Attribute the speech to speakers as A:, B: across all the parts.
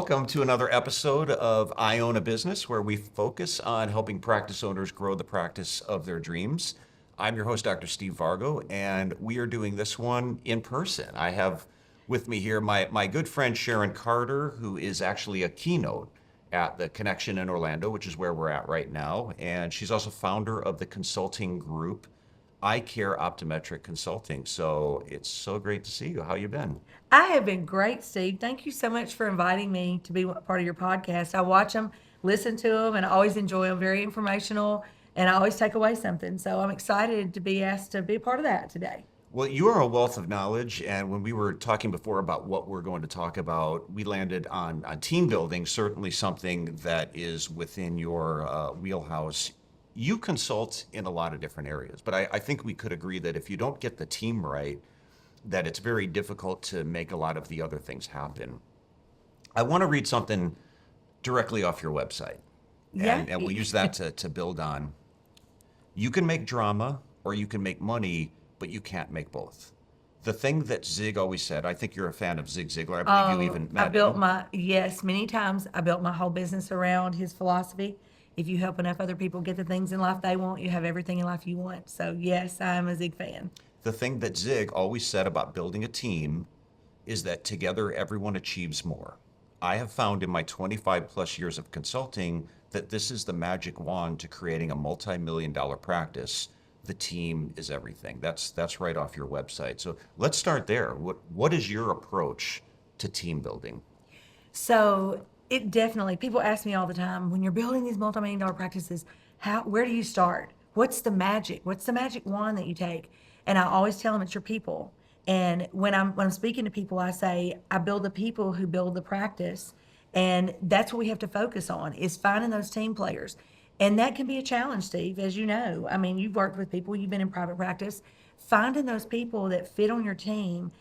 A: welcome to another episode of I Own a Business, where we focus on helping practice owners grow the practice of their dreams. I'm your host, Dr. Steve Vargo, and we are doing this one in person. I have with me here my good friend Sharon Carter, who is actually a keynote at the Connection in Orlando, which is where we're at right now. And she's also founder of the consulting group, Eye Care Optometric Consulting. So it's so great to see you. How you been?
B: I have been great, Steve. Thank you so much for inviting me to be part of your podcast. I watch them, listen to them, and I always enjoy them. Very informational, and I always take away something. So I'm excited to be asked to be a part of that today.
A: Well, you are a wealth of knowledge, and when we were talking before about what we're going to talk about, we landed on team building, certainly something that is within your wheelhouse. You consult in a lot of different areas, but I think we could agree that if you don't get the team right, that it's very difficult to make a lot of the other things happen. I want to read something directly off your website,
B: Yeah.
A: and we'll use that to build on. You can make drama or you can make money, but you can't make both. The thing that Zig always said, I think you're a fan of Zig Ziglar. I believe you even
B: I
A: met
B: built
A: him.
B: yes, many times. I built my whole business around his philosophy. If you help enough other people get the things in life they want, you have everything in life you want. So, yes, I'm a Zig fan.
A: The thing that Zig always said about building a team is that together everyone achieves more. I have found in my 25 plus years of consulting that this is the magic wand to creating a multi-million dollar practice. The team is everything. That's right off your website. So let's start there. What is your approach to team building?
B: So it definitely, people ask me all the time, when you're building these multi-million dollar practices, where do you start? What's the magic? What's the magic wand that you take? And I always tell them it's your people. And when I'm speaking to people, I say, I build the people who build the practice. And that's what we have to focus on, is finding those team players. And that can be a challenge, Steve, as you know. I mean, you've worked with people, you've been in private practice. Finding those people that fit on your team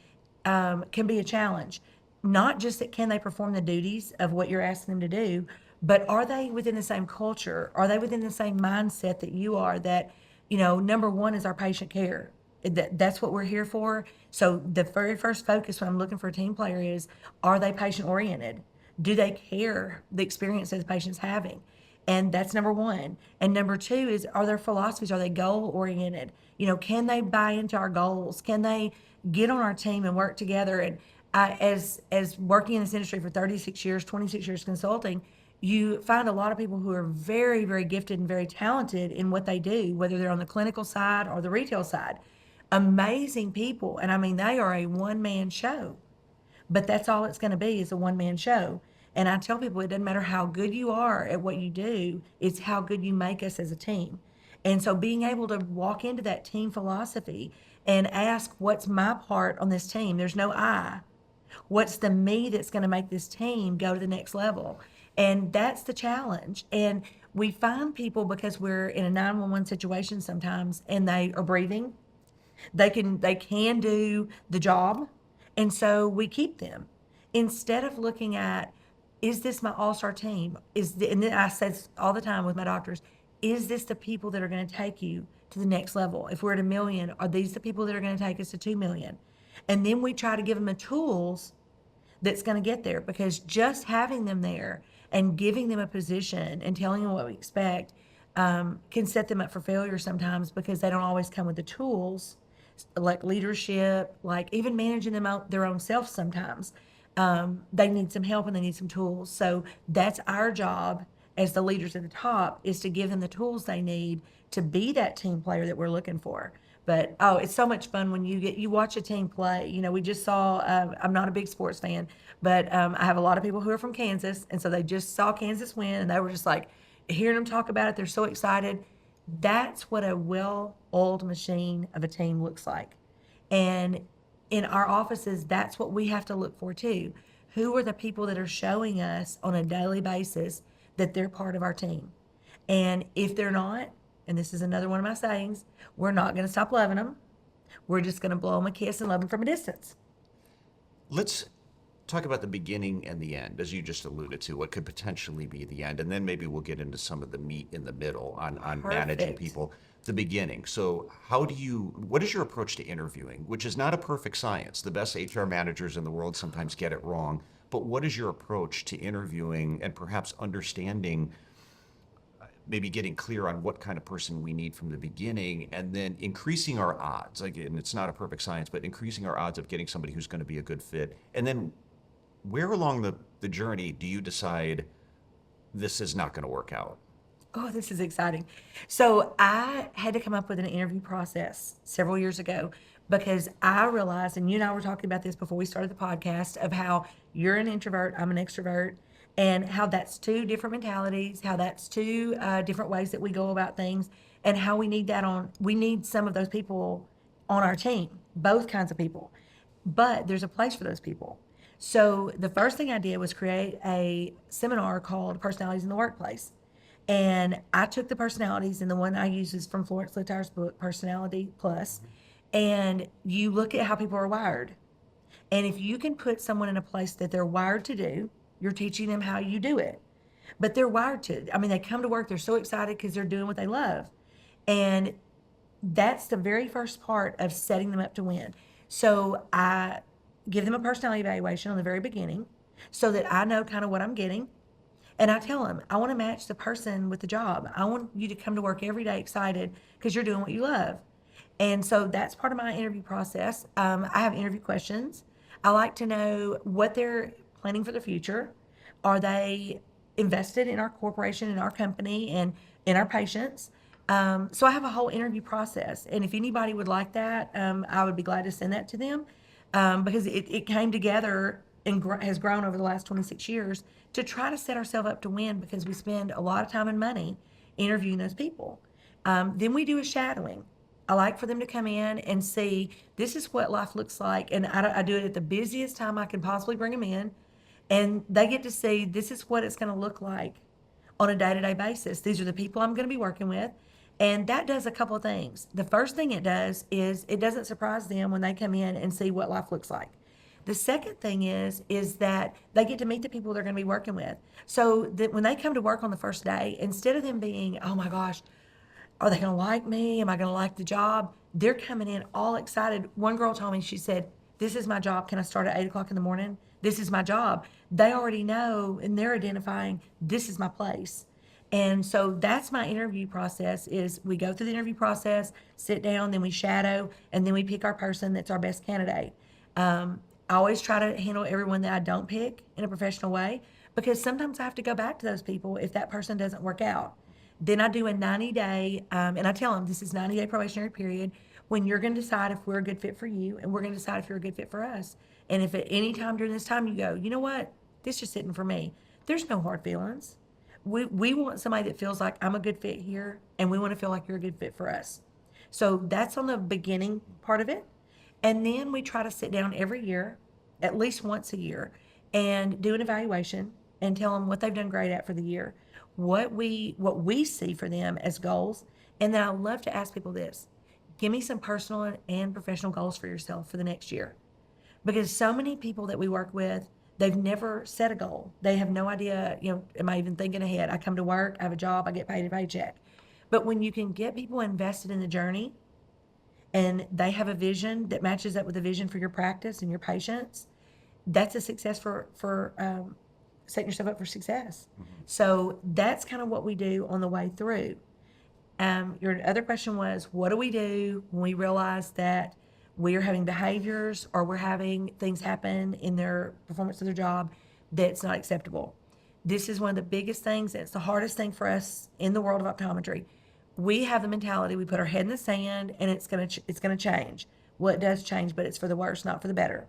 B: can be a challenge. Not just that can they perform the duties of what you're asking them to do, but are they within the same culture? Are they within the same mindset that you are? That, number one is our patient care. That's what we're here for. So the very first focus when I'm looking for a team player is, are they patient oriented? Do they care the experience that the patient's having? And that's number one. And number two is, are their philosophies, are they goal oriented? Can they buy into our goals? Can they get on our team and work together? And as working in this industry for 36 years, 26 years consulting, you find a lot of people who are very, very gifted and very talented in what they do, whether they're on the clinical side or the retail side. Amazing people. And I mean, they are a one-man show, but that's all it's going to be, is a one-man show. And I tell people, it doesn't matter how good you are at what you do, it's how good you make us as a team. And so being able to walk into that team philosophy and ask, what's my part on this team? There's no I. What's the me that's going to make this team go to the next level? And that's the challenge. And we find people, because we're in a 911 situation sometimes, and they are breathing, they can do the job, and so we keep them instead of looking at, is this my all-star team? And then I say this all the time with my doctors, is this the people that are going to take you to the next level? If we're at 1 million, are these the people that are going to take us to 2 million? And then we try to give them the tools that's going to get there, because just having them there and giving them a position and telling them what we expect can set them up for failure sometimes, because they don't always come with the tools, like leadership, like even managing them out their own self sometimes. They need some help and they need some tools. So that's our job as the leaders at the top, is to give them the tools they need to be that team player that we're looking for. But it's so much fun when you watch a team play. We just saw. I'm not a big sports fan, but I have a lot of people who are from Kansas, and so they just saw Kansas win, and they were just like, hearing them talk about it, they're so excited. That's what a well-oiled machine of a team looks like. And in our offices, that's what we have to look for too. Who are the people that are showing us on a daily basis that they're part of our team? And if they're not, and this is another one of my sayings, we're not going to stop loving them. We're just going to blow them a kiss and love them from a distance.
A: Let's talk about the beginning and the end, as you just alluded to, what could potentially be the end, and then maybe we'll get into some of the meat in the middle on managing
B: Perfect.
A: people. The beginning. So what is your approach to interviewing, which is not a perfect science? The best HR managers in the world sometimes get it wrong. but what is your approach to interviewing and perhaps understanding, maybe getting clear on what kind of person we need from the beginning, and then increasing our odds? Again, it's not a perfect science, but increasing our odds of getting somebody who's going to be a good fit. And then where along the journey do you decide this is not going to work out?
B: Oh, this is exciting. So I had to come up with an interview process several years ago because I realized, and you and I were talking about this before we started the podcast, of how you're an introvert, I'm an extrovert, and how that's two different mentalities, how that's two different ways that we go about things, and how we need some of those people on our team, both kinds of people. But there's a place for those people. So the first thing I did was create a seminar called Personalities in the Workplace. And I took the personalities, and the one I use is from Florence Littire's book, Personality Plus. And you look at how people are wired. And if you can put someone in a place that they're wired to do, you're teaching them how you do it. But they're wired to, I mean, they come to work, they're so excited because they're doing what they love. And that's the very first part of setting them up to win. So I give them a personality evaluation on the very beginning so that I know kind of what I'm getting. And I tell them, I want to match the person with the job. I want you to come to work every day excited because you're doing what you love. And so that's part of my interview process. I have interview questions. I like to know what they're planning for the future. Are they invested in our corporation, in our company, and in our patients? So I have a whole interview process. And if anybody would like that, I would be glad to send that to them because it came together and has grown over the last 26 years to try to set ourselves up to win because we spend a lot of time and money interviewing those people. Then we do a shadowing. I like for them to come in and see this is what life looks like. And I do it at the busiest time I can possibly bring them in. And they get to see this is what it's going to look like on a day-to-day basis. These are the people I'm going to be working with. And that does a couple of things. The first thing it does is it doesn't surprise them when they come in and see what life looks like. The second thing is that they get to meet the people they're going to be working with. So that when they come to work on the first day, instead of them being, oh my gosh, are they going to like me? Am I going to like the job? They're coming in all excited. One girl told me, she said, this is my job. Can I start at 8 o'clock in the morning? This is my job. They already know and they're identifying this is my place. And so that's my interview process is we go through the interview process, sit down, then we shadow, and then we pick our person that's our best candidate. I always try to handle everyone that I don't pick in a professional way because sometimes I have to go back to those people if that person doesn't work out. Then I do a 90-day, and I tell them this is 90-day probationary period when you're going to decide if we're a good fit for you and we're going to decide if you're a good fit for us. And if at any time during this time you go, you know what, this just isn't for me, there's no hard feelings. We want somebody that feels like I'm a good fit here and we want to feel like you're a good fit for us. So that's on the beginning part of it. And then we try to sit down every year, at least once a year, and do an evaluation and tell them what they've done great at for the year, what we see for them as goals. And then I love to ask people this: give me some personal and professional goals for yourself for the next year. Because so many people that we work with, they've never set a goal. They have no idea, am I even thinking ahead? I come to work, I have a job, I get paid a paycheck. But when you can get people invested in the journey and they have a vision that matches up with a vision for your practice and your patients, that's a success for setting yourself up for success. Mm-hmm. So that's kind of what we do on the way through. Your other question was, what do we do when we realize that we are having behaviors or we're having things happen in their performance of their job that's not acceptable? This is one of the biggest things. It's the hardest thing for us in the world of optometry. We have the mentality, we put our head in the sand and it's gonna change. Well, it does change, but it's for the worse, not for the better.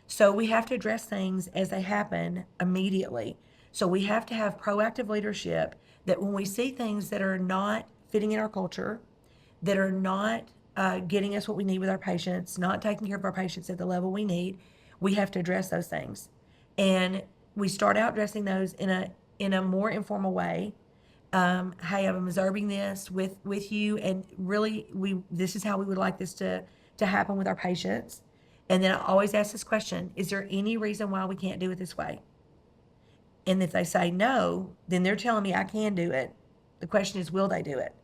B: So we have to address things as they happen immediately. So we have to have proactive leadership that when we see things that are not fitting in our culture, that are not getting us what we need with our patients, not taking care of our patients at the level we need, we have to address those things. And we start out addressing those in a more informal way. Hey, I'm observing this with you, and really, this is how we would like this to happen with our patients. And then I always ask this question: is there any reason why we can't do it this way? And if they say no, then they're telling me I can do it. The question is, will they do it?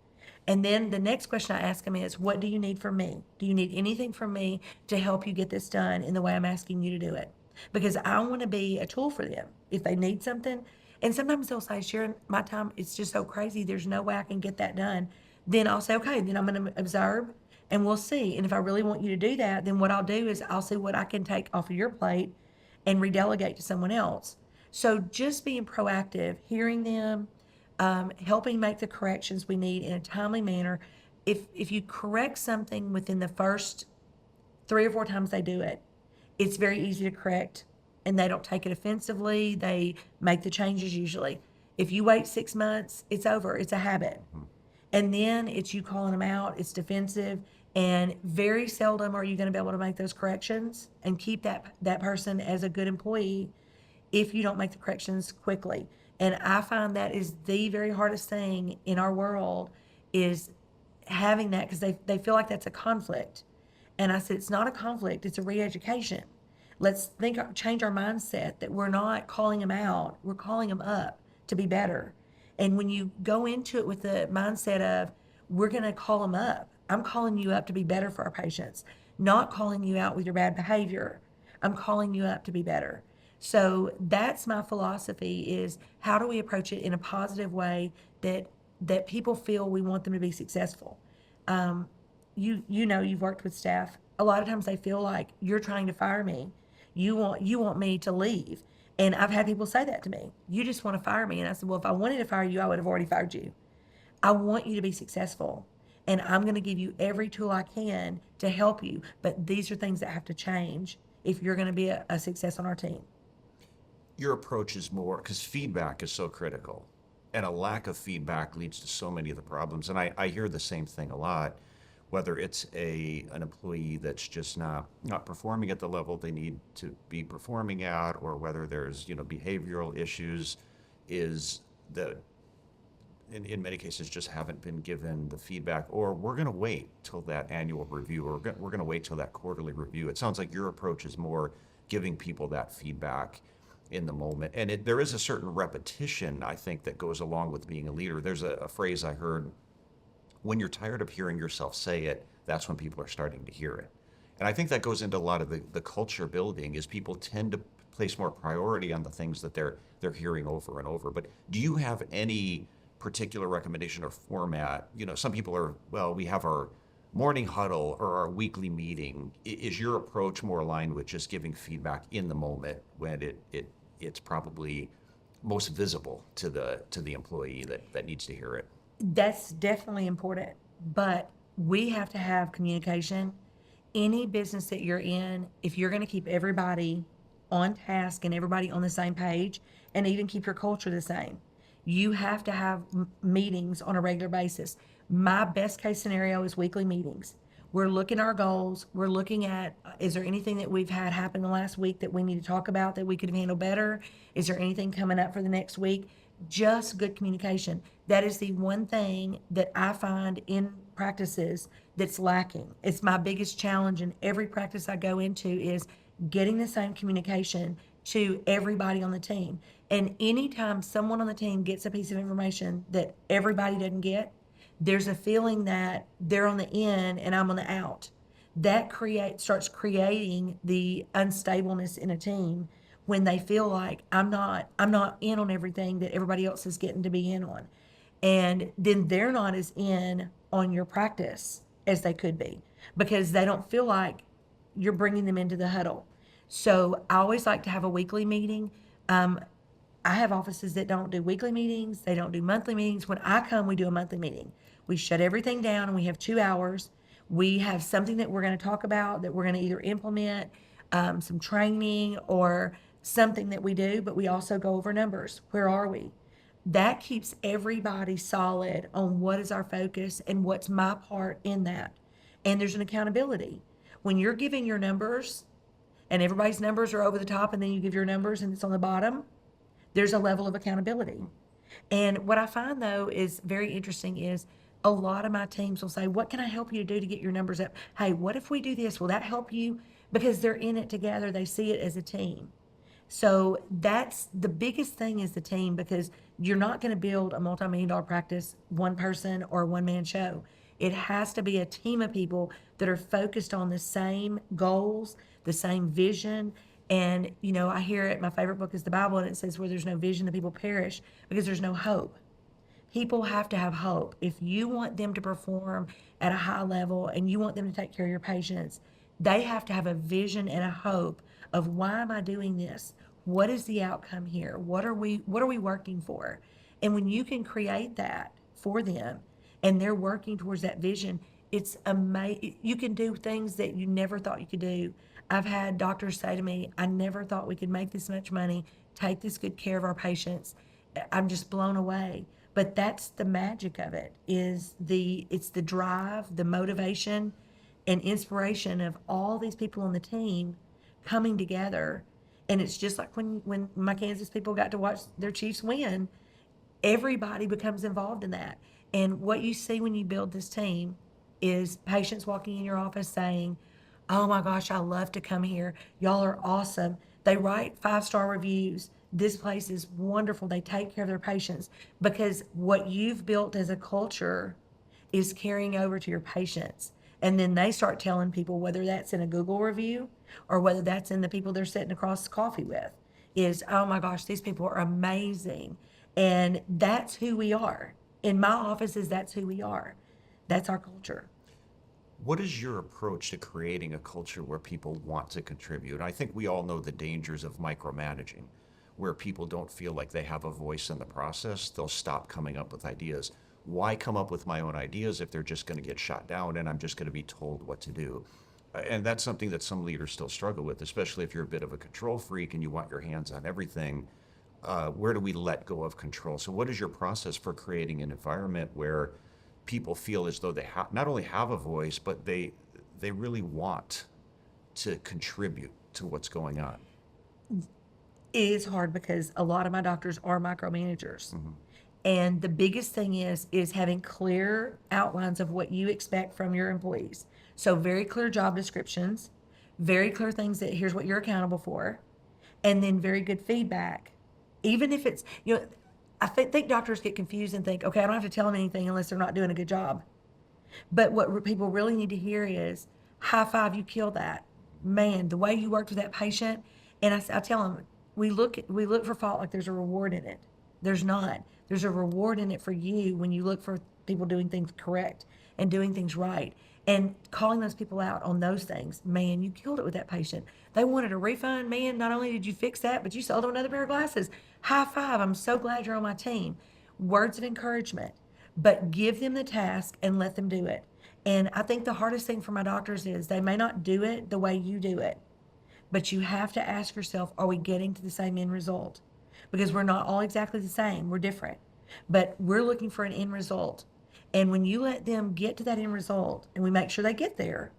B: And then the next question I ask them is, what do you need from me? Do you need anything from me to help you get this done in the way I'm asking you to do it? because I want to be a tool for them if they need something. And sometimes they'll say, Sharon, my time, it's just so crazy. There's no way I can get that done. Then I'll say, okay, then I'm going to observe and we'll see. And if I really want you to do that, then what I'll do is I'll see what I can take off of your plate and redelegate to someone else. So just being proactive, hearing them, helping make the corrections we need in a timely manner. If you correct something within the first 3 or 4 times they do it, it's very easy to correct and they don't take it offensively. They make the changes usually. If you wait 6 months, it's over. It's a habit. And then it's you calling them out, it's defensive, and very seldom are you going to be able to make those corrections and keep that person as a good employee if you don't make the corrections quickly. And I find that is the very hardest thing in our world is having that because they feel like that's a conflict. And I said, it's not a conflict, it's a re-education. Let's change our mindset that we're not calling them out, we're calling them up to be better. And when you go into it with the mindset of, we're going to call them up, I'm calling you up to be better for our patients, not calling you out with your bad behavior. I'm calling you up to be better. So that's my philosophy is how do we approach it in a positive way that people feel we want them to be successful. You know, you've worked with staff. A lot of times they feel like you're trying to fire me. You want me to leave. And I've had people say that to me. You just want to fire me. And I said, well, if I wanted to fire you, I would have already fired you. I want you to be successful. And I'm going to give you every tool I can to help you. But these are things that have to change if you're going to be a success on our team.
A: Your approach is more, because feedback is so critical, and a lack of feedback leads to so many of the problems. And I hear the same thing a lot, whether it's an employee that's just not performing at the level they need to be performing at, or whether there's behavioral issues, is that in many cases just haven't been given the feedback, or we're going to wait till that annual review, or we're going to wait till that quarterly review. It sounds like your approach is more giving people that feedback in the moment. And there is a certain repetition, I think, that goes along with being a leader. There's a phrase I heard, when you're tired of hearing yourself say it, that's when people are starting to hear it. And I think that goes into a lot of the culture building, is people tend to place more priority on the things that they're hearing over and over. But do you have any particular recommendation or format? Some people are, well, we have our morning huddle or our weekly meeting. Is your approach more aligned with just giving feedback in the moment when it's probably most visible to the employee that needs to hear it?
B: That's definitely important, but we have to have communication. Any business that you're in, if you're going to keep everybody on task and everybody on the same page, and even keep your culture the same, you have to have meetings on a regular basis. My best case scenario is weekly meetings. We're looking at our goals. We're looking at, is there anything that we've had happen the last week that we need to talk about that we could have handled better? Is there anything coming up for the next week? Just good communication. That is the one thing that I find in practices that's lacking. It's my biggest challenge in every practice I go into is getting the same communication to everybody on the team. And anytime someone on the team gets a piece of information that everybody doesn't get, there's a feeling that they're on the in and I'm on the out. That starts creating the unstableness in a team when they feel like I'm not in on everything that everybody else is getting to be in on. And then they're not as in on your practice as they could be because they don't feel like you're bringing them into the huddle. So I always like to have a weekly meeting. I have offices that don't do weekly meetings. They don't do monthly meetings. When I come, we do a monthly meeting. We shut everything down and we have 2 hours. We have something that we're going to talk about that we're going to either implement, some training or something that we do, but we also go over numbers. Where are we? That keeps everybody solid on what is our focus and what's my part in that. And there's an accountability. When you're giving your numbers and everybody's numbers are over the top and then you give your numbers and it's on the bottom, there's a level of accountability. And what I find though is very interesting is a lot of my teams will say, what can I help you to do to get your numbers up? Hey, what if we do this? Will that help you? Because they're in it together. They see it as a team. So that's the biggest thing is the team, because you're not going to build a multi-million-dollar practice one person or a one-man show. It has to be a team of people that are focused on the same goals, the same vision, And, I hear it, my favorite book is the Bible, and it says, where there's no vision, the people perish because there's no hope. People have to have hope. If you want them to perform at a high level and you want them to take care of your patients, they have to have a vision and a hope of, why am I doing this? What is the outcome here? What are we working for? And when you can create that for them and they're working towards that vision, it's amazing. You can do things that you never thought you could do. I've had doctors say to me, I never thought we could make this much money, take this good care of our patients. I'm just blown away. But that's the magic of it, it's the drive, the motivation and inspiration of all these people on the team coming together. And it's just like when my Kansas people got to watch their Chiefs win, everybody becomes involved in that. And what you see when you build this team is patients walking in your office saying, oh my gosh, I love to come here. Y'all are awesome. They write 5-star reviews. This place is wonderful. They take care of their patients because what you've built as a culture is carrying over to your patients. And then they start telling people, whether that's in a Google review or whether that's in the people they're sitting across coffee with, is, oh my gosh, these people are amazing. And that's who we are. In my offices, that's who we are. That's our culture.
A: What is your approach to creating a culture where people want to contribute? I think we all know the dangers of micromanaging, where people don't feel like they have a voice in the process. They'll stop coming up with ideas. Why come up with my own ideas if they're just going to get shot down and I'm just going to be told what to do? And that's something that some leaders still struggle with, especially if you're a bit of a control freak and you want your hands on everything. Where do we let go of control? So what is your process for creating an environment where people feel as though they not only have a voice, but they really want to contribute to what's going on?
B: It is hard because a lot of my doctors are micromanagers. And the biggest thing is having clear outlines of what you expect from your employees. So very clear job descriptions, very clear things that here's what you're accountable for, and then very good feedback. Even if it's, I think doctors get confused and think, okay, I don't have to tell them anything unless they're not doing a good job. But what people really need to hear is, high five, you killed that. Man, the way you worked with that patient. And I tell them, we look for fault like there's a reward in it. There's not. There's a reward in it for you when you look for people doing things correct and doing things right. And calling those people out on those things. Man, you killed it with that patient. They wanted a refund. Man, not only did you fix that, but you sold them another pair of glasses. High five. I'm so glad you're on my team. Words of encouragement. But give them the task and let them do it. And I think the hardest thing for my doctors is they may not do it the way you do it, but you have to ask yourself, are we getting to the same end result? Because we're not all exactly the same. We're different. But we're looking for an end result. And when you let them get to that end result and we make sure they get there,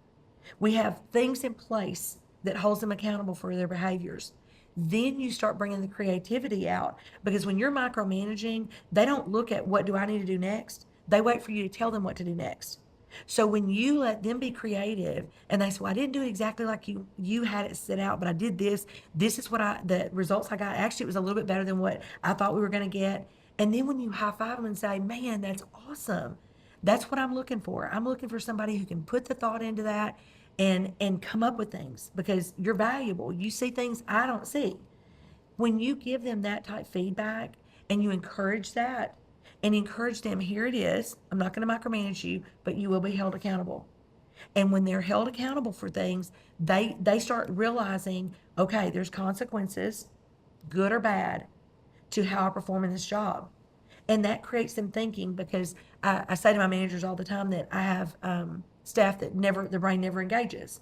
B: we have things in place that holds them accountable for their behaviors. Then you start bringing the creativity out, because when you're micromanaging, they don't look at what do I need to do next. They wait for you to tell them what to do next. So when you let them be creative and they say, well, I didn't do it exactly like you had it set out, but I did this. This is the results I got. Actually, it was a little bit better than what I thought we were going to get. And then when you high five them and say, man, that's awesome. That's what I'm looking for. I'm looking for somebody who can put the thought into that and come up with things, because you're valuable. You see things I don't see. When you give them that type feedback and you encourage that and encourage them, here it is. I'm not going to micromanage you, but you will be held accountable. And when they're held accountable for things, they start realizing, okay, there's consequences, good or bad, to how I perform in this job. And that creates them thinking, because I say to my managers all the time that I have staff that the brain never engages.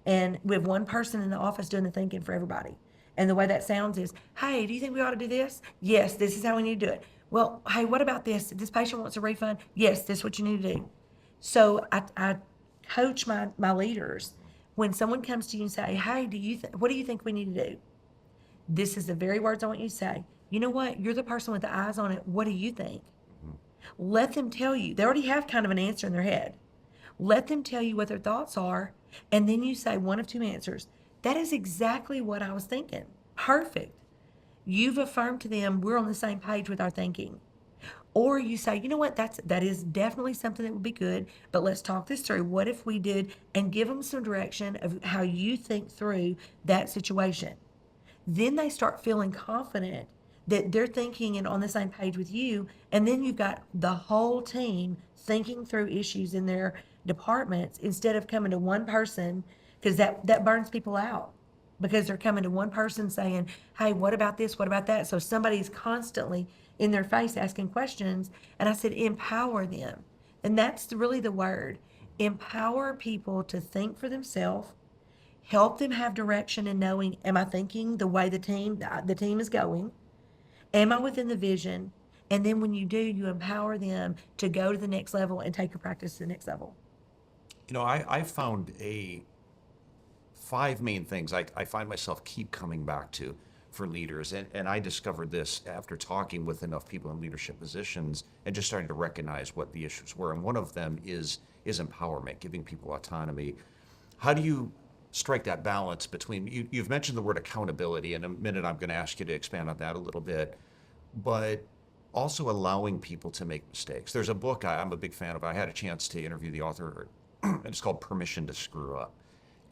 B: And we have one person in the office doing the thinking for everybody. And the way that sounds is, hey, do you think we ought to do this? Yes, this is how we need to do it. Well, hey, what about this? This patient wants a refund. Yes, this is what you need to do. So I coach my leaders. When someone comes to you and say, hey, what do you think we need to do? This is the very words I want you to say. You know what? You're the person with the eyes on it. What do you think? Let them tell you. They already have kind of an answer in their head. Let them tell you what their thoughts are, and then you say one of two answers. That is exactly what I was thinking. Perfect. You've affirmed to them we're on the same page with our thinking. Or you say, you know what, that is definitely something that would be good, but let's talk this through. What if we did, and give them some direction of how you think through that situation. then they start feeling confident that they're thinking and on the same page with you. And then you've got the whole team thinking through issues in their departments instead of coming to one person, because that burns people out, because they're coming to one person saying, hey, what about this? What about that? So somebody's constantly in their face asking questions. And I said, empower them. And that's really the word. Empower people to think for themselves, help them have direction and knowing, am I thinking the way the team is going? Am I within the vision? And then when you do, you empower them to go to the next level and take your practice to the next level.
A: I found five main things I find myself keep coming back to for leaders. And I discovered this after talking with enough people in leadership positions and just starting to recognize what the issues were. And one of them is empowerment, giving people autonomy. How do you strike that balance between, you've mentioned the word accountability. In a minute, I'm going to ask you to expand on that a little bit, but also allowing people to make mistakes. There's a book I'm a big fan of. I had a chance to interview the author, and it's called Permission to Screw Up.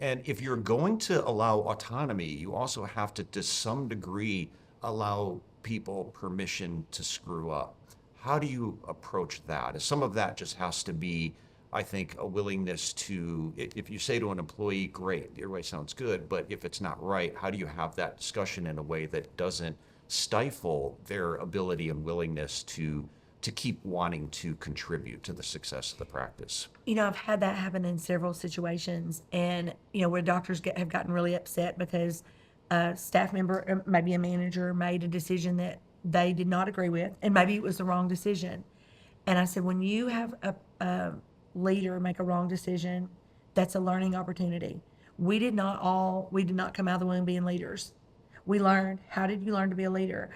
A: And if you're going to allow autonomy, you also have to some degree, allow people permission to screw up. How do you approach that? Some of that just has to be, I think, a willingness to, if you say to an employee, great, your way sounds good, but if it's not right, how do you have that discussion in a way that doesn't stifle their ability and willingness to keep wanting to contribute to the success of the practice?
B: I've had that happen in several situations, and where doctors have gotten really upset because a staff member, or maybe a manager, made a decision that they did not agree with, and maybe it was the wrong decision. And I said, when you have a leader make a wrong decision, that's a learning opportunity. We did not come out of the womb being leaders. We learned. How did you learn to be a leader?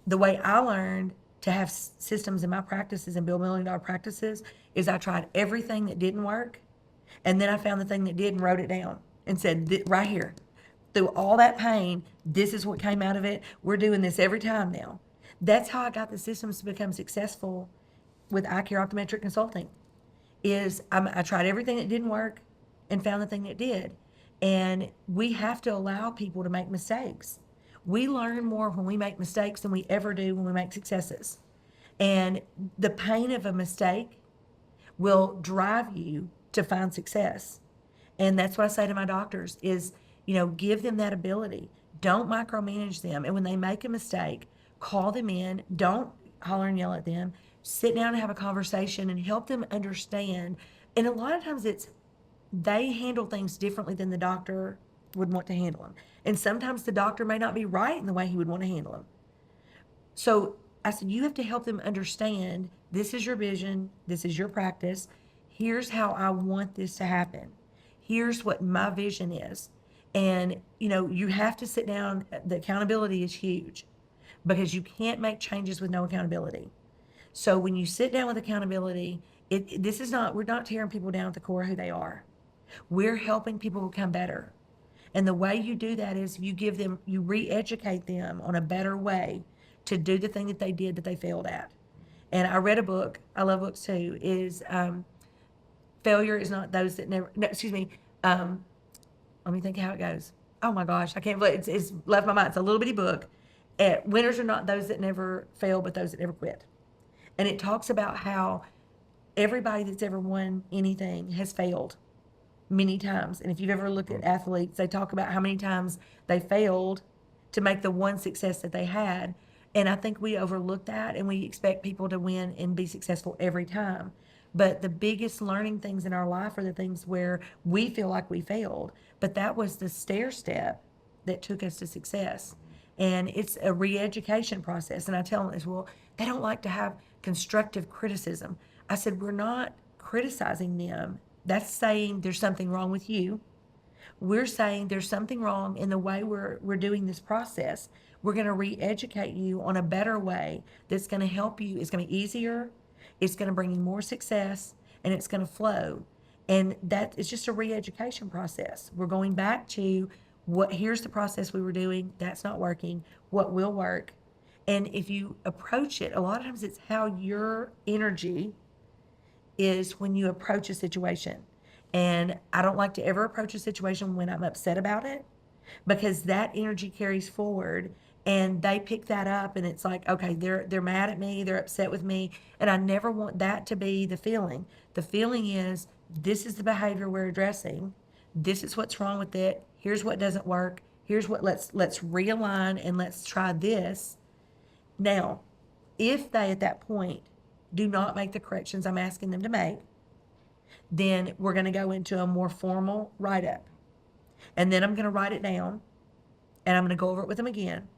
B: The way I learned to have systems in my practices and build $1 million practices is I tried everything that didn't work, and then I found the thing that did and wrote it down and said, right here, through all that pain, this is what came out of it. We're doing this every time now. That's how I got the systems to become successful with eye care optometric consulting. I tried everything that didn't work and found the thing that did. And we have to allow people to make mistakes. We learn more when we make mistakes than we ever do when we make successes. And the pain of a mistake will drive you to find success. And that's what I say to my doctors is, give them that ability. Don't micromanage them. And when they make a mistake, call them in. Don't holler and yell at them. Sit down and have a conversation and help them understand. And a lot of times they handle things differently than the doctor would want to handle them. And sometimes the doctor may not be right in the way he would want to handle them. So I said, you have to help them understand, this is your vision, this is your practice, here's how I want this to happen. Here's what my vision is. And, you have to sit down. The accountability is huge because you can't make changes with no accountability. So when you sit down with accountability, we're not tearing people down at the core of who they are. We're helping people become better. And the way you do that is you re-educate them on a better way to do the thing that they did that they failed at. And I read a book, I love books too, is Failure is Not Those That Never, no, excuse me, let me think how it goes. Oh my gosh, I can't believe it's left my mind. It's a little bitty book. Winners are not those that never fail, but those that never quit. And it talks about how everybody that's ever won anything has failed many times. And if you've ever looked at athletes, they talk about how many times they failed to make the one success that they had. And I think we overlook that and we expect people to win and be successful every time. But the biggest learning things in our life are the things where we feel like we failed. But that was the stair step that took us to success. And it's a re-education process. And I tell them this, well, they don't like to have constructive criticism. I said, we're not criticizing them. That's saying there's something wrong with you. We're saying there's something wrong in the way we're doing this process. We're going to re-educate you on a better way that's going to help you. It's going to be easier. It's going to bring you more success, and it's going to flow. And that is just a re-education process. We're going back to here's the process we were doing. That's not working. What will work? And if you approach it, a lot of times it's how your energy is when you approach a situation. And I don't like to ever approach a situation when I'm upset about it. because that energy carries forward and they pick that up and it's like, okay, they're mad at me, they're upset with me, and I never want that to be the feeling. The feeling is this is the behavior we're addressing. This is what's wrong with it. Here's what doesn't work. Here's what let's realign and let's try this. Now, if they at that point do not make the corrections I'm asking them to make, then we're going to go into a more formal write up. And then I'm going to write it down and I'm going to go over it with them again.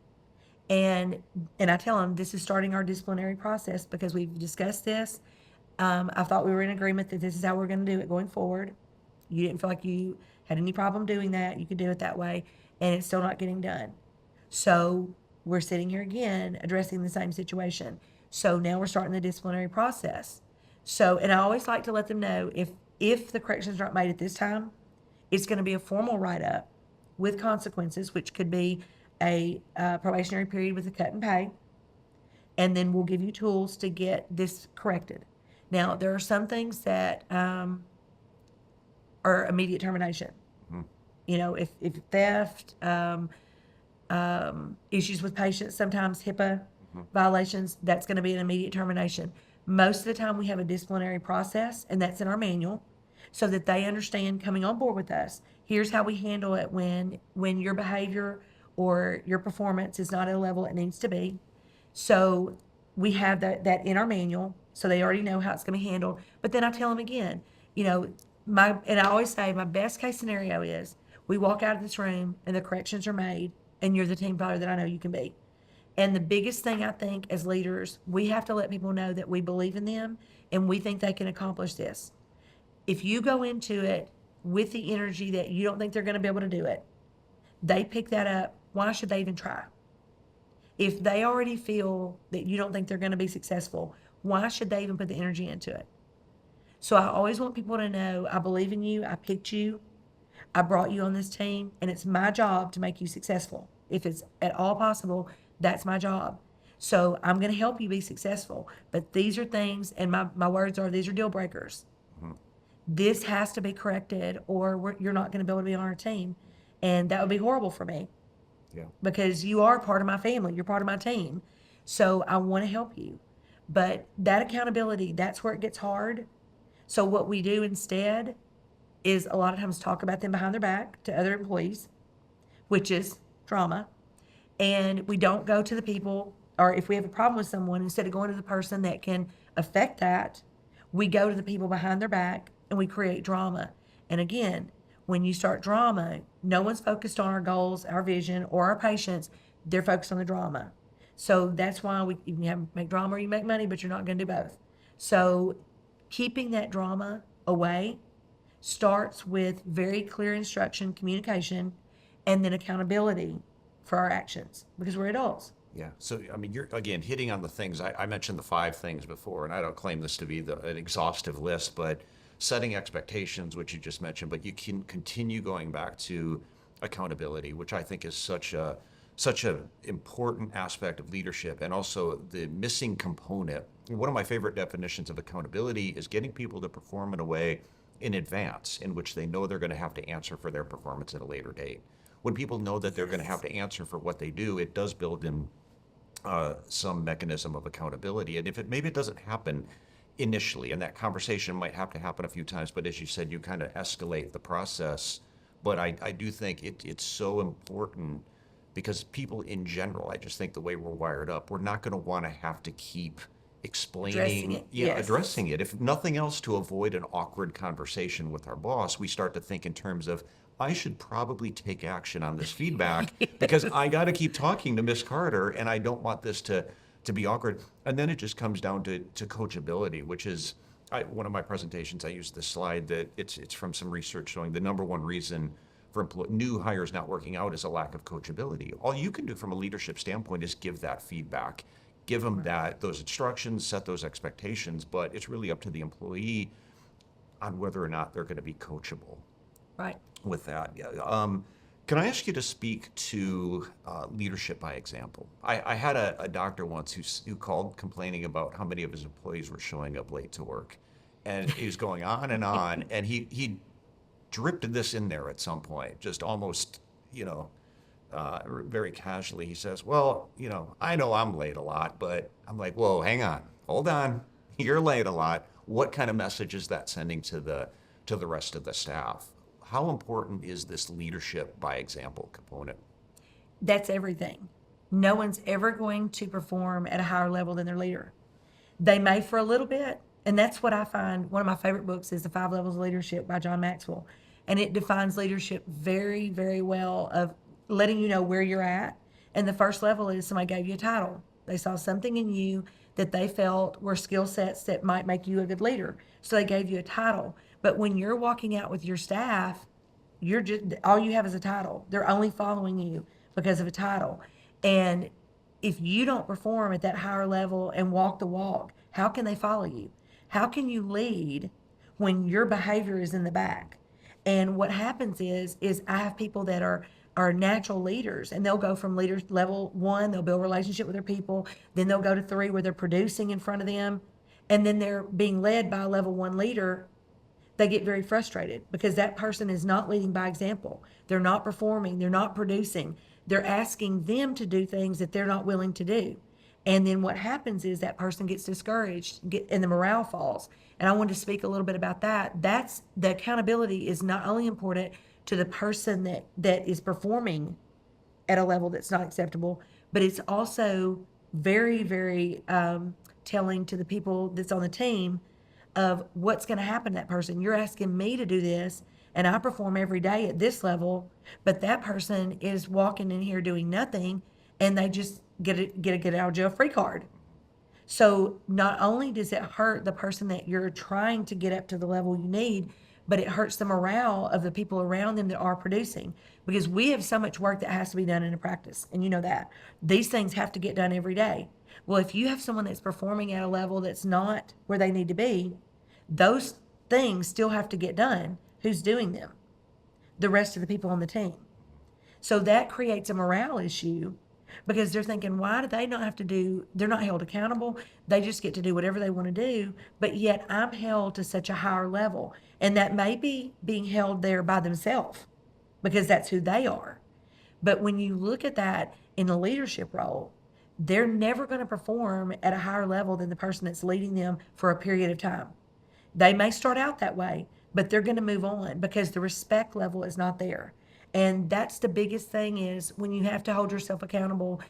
B: And I tell them this is starting our disciplinary process because we've discussed this. I thought we were in agreement that this is how we're going to do it going forward. You didn't feel like you had any problem doing that. You could do it that way, and it's still not getting done. So we're sitting here again addressing the same situation. So now we're starting the disciplinary process. So, and I always like to let them know if the corrections aren't made at this time, it's going to be a formal write-up with consequences, which could be a probationary period with a cut in pay, and then we'll give you tools to get this corrected. Now, there are some things that are immediate termination. You know, if theft, issues with patients, sometimes HIPAA violations, that's going to be an immediate termination. Most of the time, we have a disciplinary process, and that's in our manual, so that they understand coming on board with us. Here's how we handle it when your behavior or your performance is not at a level it needs to be. So we have that in our manual, so they already know how it's going to be handled. But then I tell them again, you know, and I always say my best case scenario is we walk out of this room and the corrections are made, and you're the team player that I know you can be. And the biggest thing I think as leaders, we have to let people know that we believe in them and we think they can accomplish this. If you go into it with the energy that you don't think they're going to be able to do it, they pick that up. Why should they even try? If they already feel that you don't think they're going to be successful, why should they even put the energy into it? So I always want people to know I believe in you. I picked you. I brought you on this team, and it's my job to make you successful. If it's at all possible, that's my job. So I'm going to help you be successful. But these are things, and my words are, these are deal breakers. This has to be corrected, or you're not going to be able to be on our team. And that would be horrible for me.
A: Yeah.
B: Because you are part of my family. You're part of my team. So I want to help you. But that accountability, that's where it gets hard. So what we do instead is a lot of times talk about them behind their back to other employees, which is trauma. And we don't go to the people, or if we have a problem with someone, instead of going to the person that can affect that, we go to the people behind their back and we create drama. And again, when you start drama, no one's focused on our goals, our vision, or our patients. They're focused on the drama. So that's why you can make drama or you make money, but you're not going to do both. So keeping that drama away starts with very clear instruction, communication, and then accountability for our actions, because we're adults.
A: Yeah. So, I mean, you're, again, hitting on the things, I mentioned the 5 things before, and I don't claim this to be an exhaustive list, but setting expectations, which you just mentioned, but you can continue going back to accountability, which I think is such a important aspect of leadership, and also the missing component. One of my favorite definitions of accountability is getting people to perform in a way in advance in which they know they're going to have to answer for their performance at a later date. When people know that they're going to have to answer for what they do, it does build in some mechanism of accountability. And if maybe it doesn't happen initially, and that conversation might have to happen a few times, but as you said, you kind of escalate the process. But I do think it's so important, because people in general, I just think the way we're wired up, we're not going to want to have to keep explaining, addressing it. If nothing else, to avoid an awkward conversation with our boss, we start to think in terms of, I should probably take action on this feedback because I got to keep talking to Miss Carter, and I don't want this to be awkward. And then it just comes down to coachability, which is, one of my presentations, I used this slide that it's from some research showing the number one reason for new hires not working out is a lack of coachability. All you can do from a leadership standpoint is give that feedback, give them those instructions, set those expectations, but it's really up to the employee on whether or not they're going to be coachable.
B: Right.
A: With that. Yeah. Can I ask you to speak to leadership by example? I had a doctor once who called complaining about how many of his employees were showing up late to work. And he was going on, and he dripped this in there at some point, just almost, very casually, he says, well, I know I'm late a lot, but I'm like, whoa, hang on, hold on. You're late a lot. What kind of message is that sending to the rest of the staff? How important is this leadership by example component?
B: That's everything. No one's ever going to perform at a higher level than their leader. They may for a little bit, and that's what I find. One of my favorite books is The Five Levels of Leadership by John Maxwell, and it defines leadership very, very well of letting you know where you're at. And the first level is somebody gave you a title. They saw something in you that they felt were skill sets that might make you a good leader. So they gave you a title. But when you're walking out with your staff, you're just all you have is a title. They're only following you because of a title. And if you don't perform at that higher level and walk the walk, how can they follow you? How can you lead when your behavior is in the back? And what happens is I have people that are natural leaders, and they'll go from leaders level 1, they'll build a relationship with their people, then they'll go to 3 where they're producing in front of them, and then they're being led by a level 1 leader. They get very frustrated because that person is not leading by example. They're not performing, they're not producing. They're asking them to do things that they're not willing to do. And then what happens is that person gets discouraged and the morale falls. And I wanted to speak a little bit about that. That's the accountability is not only important to the person that is performing at a level that's not acceptable, but it's also very, very telling to the people that's on the team of what's going to happen to that person. You're asking me to do this, and I perform every day at this level, but that person is walking in here doing nothing, and they just get a get out of jail free card. So not only does it hurt the person that you're trying to get up to the level you need, but it hurts the morale of the people around them that are producing, because we have so much work that has to be done in a practice, and you know that. These things have to get done every day. Well, if you have someone that's performing at a level that's not where they need to be, those things still have to get done. Who's doing them? The rest of the people on the team. So that creates a morale issue because they're thinking, why do they not have to do, they're not held accountable. They just get to do whatever they want to do, but yet I'm held to such a higher level. And that may be being held there by themselves because that's who they are. But when you look at that in a leadership role, they're never going to perform at a higher level than the person that's leading them for a period of time. They may start out that way, but they're going to move on because the respect level is not there. And that's the biggest thing is when you have to hold yourself accountable,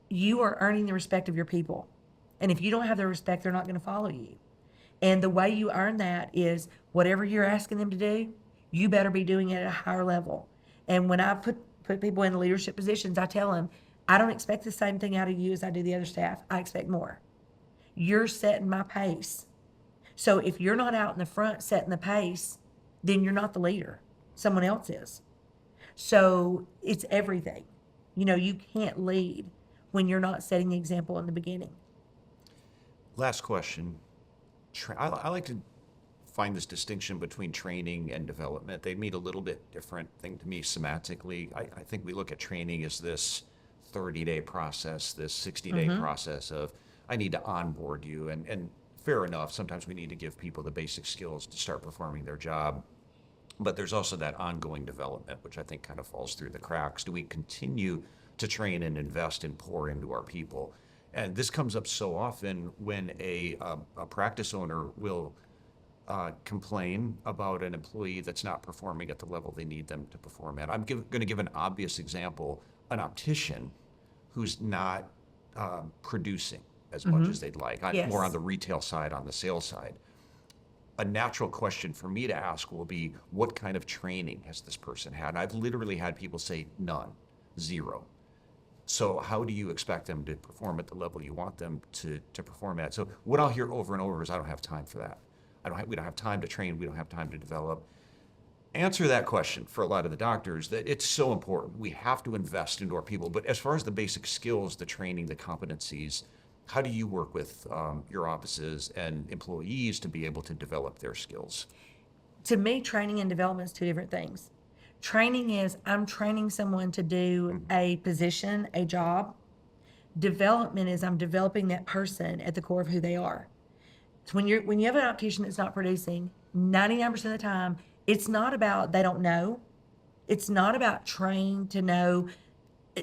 B: you are earning the respect of your people. And if you don't have the respect, they're not going to follow you. And the way you earn that is whatever you're asking them to do, you better be doing it at a higher level. And when I put people in leadership positions, I tell them, I don't expect the same thing out of you as I do the other staff. I expect more. You're setting my pace. So if you're not out in the front setting the pace, then you're not the leader. Someone else is. So it's everything. You can't lead when you're not setting the example in the beginning.
A: Last question. I like to find this distinction between training and development. They mean a little bit different thing to me semantically. I think we look at training as this 30-day process, this 60-day process of I need to onboard you. And fair enough, sometimes we need to give people the basic skills to start performing their job. But there's also that ongoing development, which I think kind of falls through the cracks. Do we continue to train and invest and pour into our people? And this comes up so often when a practice owner will complain about an employee that's not performing at the level they need them to perform at. I'm going to give an obvious example, an optician who's not producing as much as they'd like. I'm more on the retail side, on the sales side. A natural question for me to ask will be, what kind of training has this person had? And I've literally had people say none, zero. So how do you expect them to perform at the level you want them to perform at? So what I'll hear over and over is, I don't have time for that. We don't have time to train. We don't have time to develop. Answer that question for a lot of the doctors, that it's so important. We have to invest into our people. But as far as the basic skills, the training, the competencies, how do you work with your offices and employees to be able to develop their skills?
B: To me, training and development is two different things. Training is I'm training someone to do a position, a job. Development is I'm developing that person at the core of who they are. So when you have an optician that's not producing, 99% of the time, it's not about they don't know. It's not about trained to know.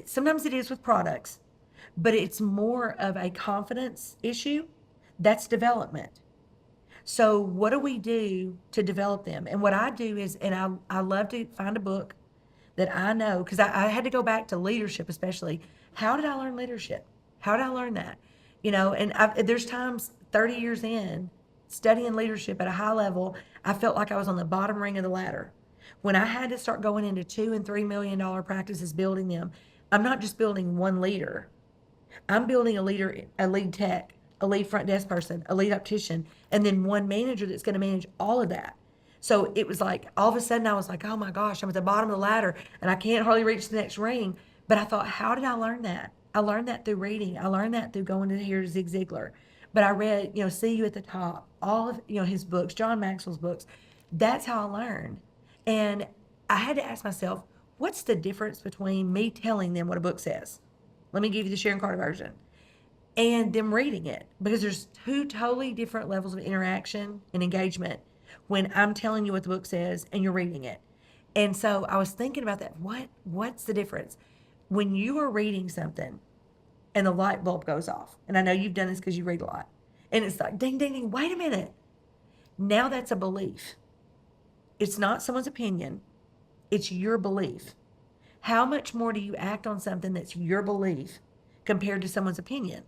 B: Sometimes it is with products, but it's more of a confidence issue. That's development. So what do we do to develop them? And what I do is, and I love to find a book that I know, because I had to go back to leadership, especially. How did I learn leadership? How did I learn that? And there's times 30 years in studying leadership at a high level, I felt like I was on the bottom ring of the ladder. When I had to start going into $2 and $3 million practices, building them, I'm not just building one leader. I'm building a leader, a lead tech, a lead front desk person, a lead optician, and then one manager that's going to manage all of that. So it was like, all of a sudden I was like, oh my gosh, I'm at the bottom of the ladder and I can't hardly reach the next ring. But I thought, how did I learn that? I learned that through reading. I learned that through going to hear Zig Ziglar. But I read, See You at the Top, all of, his books, John Maxwell's books. That's how I learned. And I had to ask myself, what's the difference between me telling them what a book says? Let me give you the Sharon Carter version. And them reading it, because there's two totally different levels of interaction and engagement when I'm telling you what the book says and you're reading it. And so I was thinking about that. What's the difference? When you are reading something and the light bulb goes off, and I know you've done this because you read a lot, and it's like, ding, ding, ding, wait a minute. Now that's a belief. It's not someone's opinion. It's your belief. How much more do you act on something that's your belief compared to someone's opinion?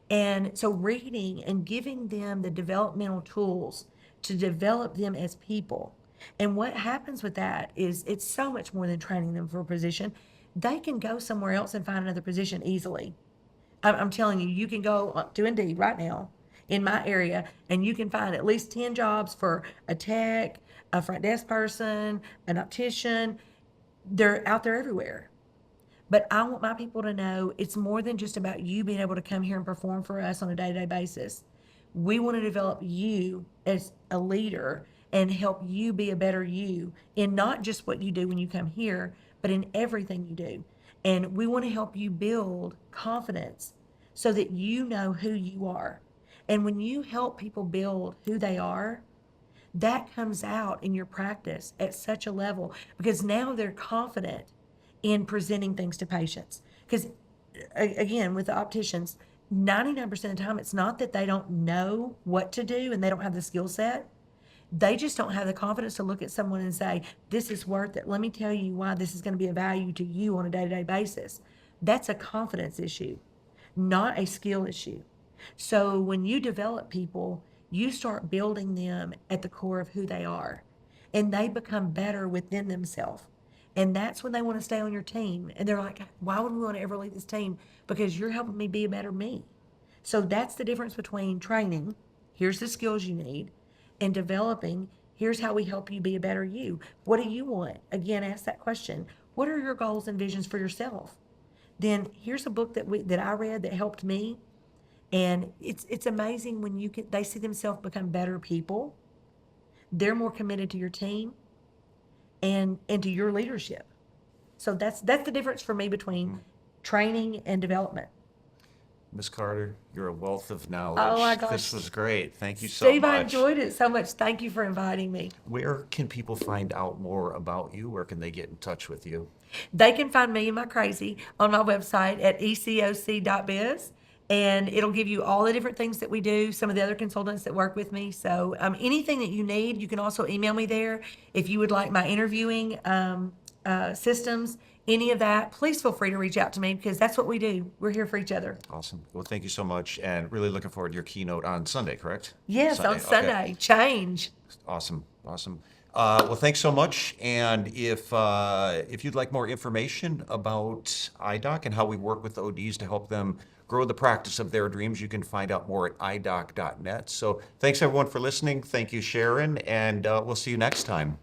B: And so reading and giving them the developmental tools to develop them as people. And what happens with that is it's so much more than training them for a position. They can go somewhere else and find another position easily. I'm telling you, you can go to Indeed right now in my area and you can find at least 10 jobs for a tech, a front desk person, an optician. They're out there everywhere. But I want my people to know it's more than just about you being able to come here and perform for us on a day-to-day basis. We want to develop you as a leader and help you be a better you in not just what you do when you come here, but in everything you do. And we want to help you build confidence so that you know who you are. And when you help people build who they are, that comes out in your practice at such a level because now they're confident in presenting things to patients. Because again, with the opticians, 99% of the time, it's not that they don't know what to do and they don't have the skill set. They just don't have the confidence to look at someone and say, this is worth it. Let me tell you why this is going to be a value to you on a day-to-day basis. That's a confidence issue, not a skill issue. So when you develop people, you start building them at the core of who they are, and they become better within themselves. And that's when they want to stay on your team. And they're like, why would we want to ever leave this team? Because you're helping me be a better me. So that's the difference between training, here's the skills you need, and developing, here's how we help you be a better you. What do you want? Again, ask that question. What are your goals and visions for yourself? Then here's a book that I read that helped me. And it's amazing when they see themselves become better people. They're more committed to your team and to your leadership. So that's the difference for me between training and development.
A: Ms. Carter, you're a wealth of knowledge.
B: Oh my gosh.
A: This was great. Thank you so
B: Steve,
A: much.
B: I enjoyed it so much. Thank you for inviting me.
A: Where can people find out more about you? Where can they get in touch with you?
B: They can find me and my crazy on my website at ecoc.biz. And it'll give you all the different things that we do, some of the other consultants that work with me. So anything that you need, you can also email me there. If you would like my interviewing systems, any of that, please feel free to reach out to me because that's what we do. We're here for each other.
A: Awesome. Well, thank you so much. And really looking forward to your keynote on Sunday, correct?
B: Yes, on Sunday.
A: Okay.
B: Change.
A: Awesome. Well, thanks so much. And if you'd like more information about iDoc and how we work with ODs to help them grow the practice of their dreams, you can find out more at idoc.net. So thanks everyone for listening. Thank you, Sharon, and we'll see you next time.